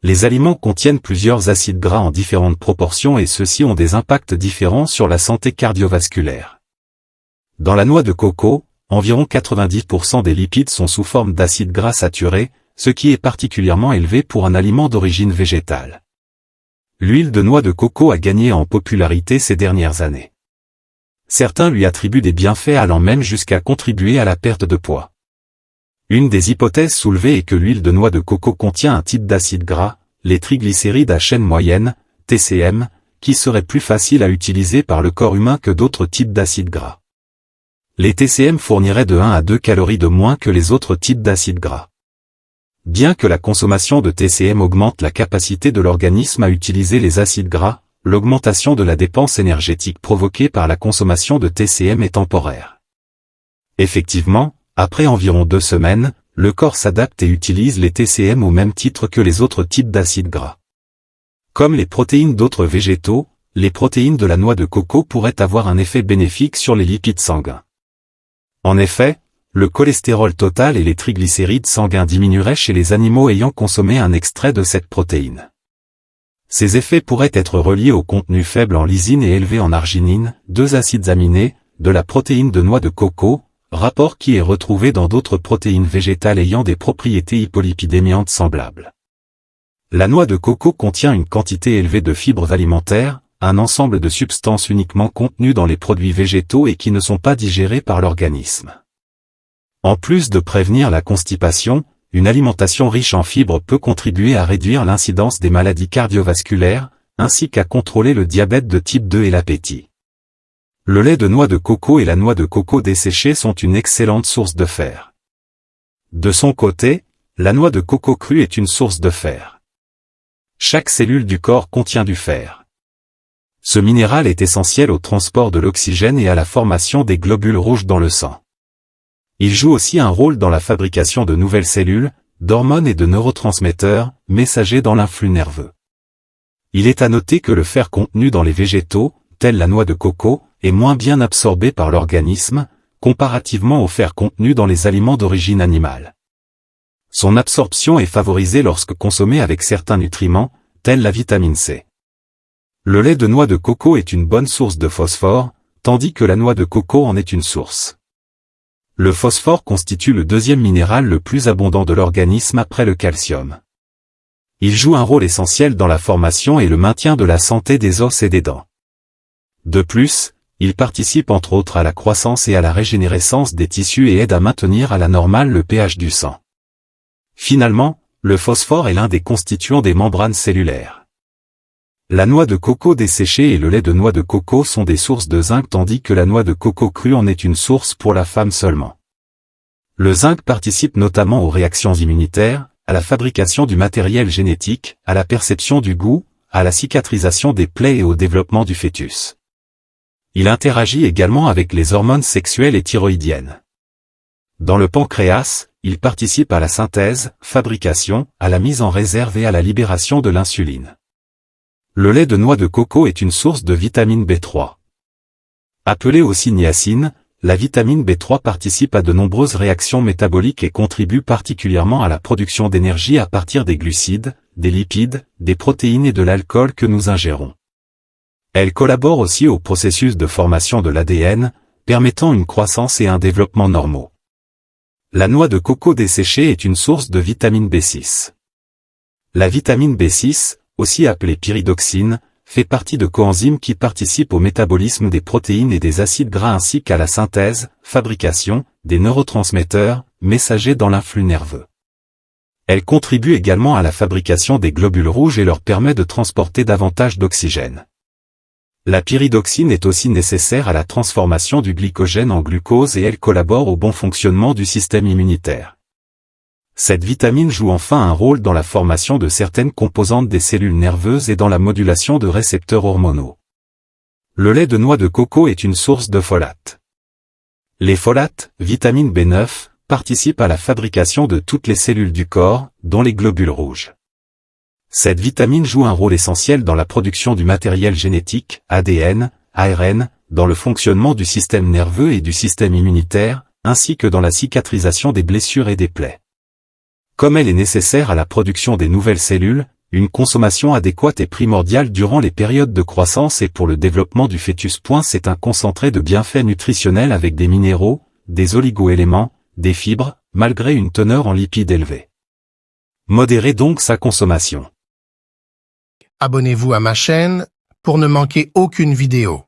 Les aliments contiennent plusieurs acides gras en différentes proportions et ceux-ci ont des impacts différents sur la santé cardiovasculaire. Dans la noix de coco, environ 90% des lipides sont sous forme d'acides gras saturés, ce qui est particulièrement élevé pour un aliment d'origine végétale. L'huile de noix de coco a gagné en popularité ces dernières années. Certains lui attribuent des bienfaits allant même jusqu'à contribuer à la perte de poids. Une des hypothèses soulevées est que l'huile de noix de coco contient un type d'acide gras, les triglycérides à chaîne moyenne, TCM, qui serait plus facile à utiliser par le corps humain que d'autres types d'acides gras. Les TCM fourniraient de 1 à 2 calories de moins que les autres types d'acides gras. Bien que la consommation de TCM augmente la capacité de l'organisme à utiliser les acides gras, l'augmentation de la dépense énergétique provoquée par la consommation de TCM est temporaire. Effectivement, après environ 2 semaines, le corps s'adapte et utilise les TCM au même titre que les autres types d'acides gras. Comme les protéines d'autres végétaux, les protéines de la noix de coco pourraient avoir un effet bénéfique sur les lipides sanguins. En effet, le cholestérol total et les triglycérides sanguins diminueraient chez les animaux ayant consommé un extrait de cette protéine. Ces effets pourraient être reliés au contenu faible en lysine et élevé en arginine, 2 acides aminés, de la protéine de noix de coco, rapport qui est retrouvé dans d'autres protéines végétales ayant des propriétés hypolipidémiantes semblables. La noix de coco contient une quantité élevée de fibres alimentaires, un ensemble de substances uniquement contenues dans les produits végétaux et qui ne sont pas digérées par l'organisme. En plus de prévenir la constipation, une alimentation riche en fibres peut contribuer à réduire l'incidence des maladies cardiovasculaires, ainsi qu'à contrôler le diabète de type 2 et l'appétit. Le lait de noix de coco et la noix de coco desséchée sont une excellente source de fer. De son côté, la noix de coco crue est une source de fer. Chaque cellule du corps contient du fer. Ce minéral est essentiel au transport de l'oxygène et à la formation des globules rouges dans le sang. Il joue aussi un rôle dans la fabrication de nouvelles cellules, d'hormones et de neurotransmetteurs, messagers dans l'influx nerveux. Il est à noter que le fer contenu dans les végétaux, tels la noix de coco, est moins bien absorbé par l'organisme, comparativement au fer contenu dans les aliments d'origine animale. Son absorption est favorisée lorsque consommé avec certains nutriments, tels la vitamine C. Le lait de noix de coco est une bonne source de phosphore, tandis que la noix de coco en est une source. Le phosphore constitue le deuxième minéral le plus abondant de l'organisme après le calcium. Il joue un rôle essentiel dans la formation et le maintien de la santé des os et des dents. De plus, il participe entre autres à la croissance et à la régénérescence des tissus et aide à maintenir à la normale le pH du sang. Finalement, le phosphore est l'un des constituants des membranes cellulaires. La noix de coco desséchée et le lait de noix de coco sont des sources de zinc tandis que la noix de coco crue en est une source pour la femme seulement. Le zinc participe notamment aux réactions immunitaires, à la fabrication du matériel génétique, à la perception du goût, à la cicatrisation des plaies et au développement du fœtus. Il interagit également avec les hormones sexuelles et thyroïdiennes. Dans le pancréas, il participe à la synthèse, fabrication, à la mise en réserve et à la libération de l'insuline. Le lait de noix de coco est une source de vitamine B3. Appelée aussi niacine, la vitamine B3 participe à de nombreuses réactions métaboliques et contribue particulièrement à la production d'énergie à partir des glucides, des lipides, des protéines et de l'alcool que nous ingérons. Elle collabore aussi au processus de formation de l'ADN, permettant une croissance et un développement normaux. La noix de coco desséchée est une source de vitamine B6. La vitamine B6, aussi appelée pyridoxine, fait partie de coenzymes qui participent au métabolisme des protéines et des acides gras ainsi qu'à la synthèse, fabrication, des neurotransmetteurs, messagers dans l'influx nerveux. Elle contribue également à la fabrication des globules rouges et leur permet de transporter davantage d'oxygène. La pyridoxine est aussi nécessaire à la transformation du glycogène en glucose et elle collabore au bon fonctionnement du système immunitaire. Cette vitamine joue enfin un rôle dans la formation de certaines composantes des cellules nerveuses et dans la modulation de récepteurs hormonaux. Le lait de noix de coco est une source de folates. Les folates, vitamine B9, participent à la fabrication de toutes les cellules du corps, dont les globules rouges. Cette vitamine joue un rôle essentiel dans la production du matériel génétique, ADN, ARN, dans le fonctionnement du système nerveux et du système immunitaire, ainsi que dans la cicatrisation des blessures et des plaies. Comme elle est nécessaire à la production des nouvelles cellules, Une consommation adéquate est primordiale durant les périodes de croissance et pour le développement du fœtus. C'est un concentré de bienfaits nutritionnels avec des minéraux, des oligo-éléments, des fibres, malgré une teneur en lipides élevée. Modérez donc sa consommation. Abonnez-vous à ma chaîne pour ne manquer aucune vidéo.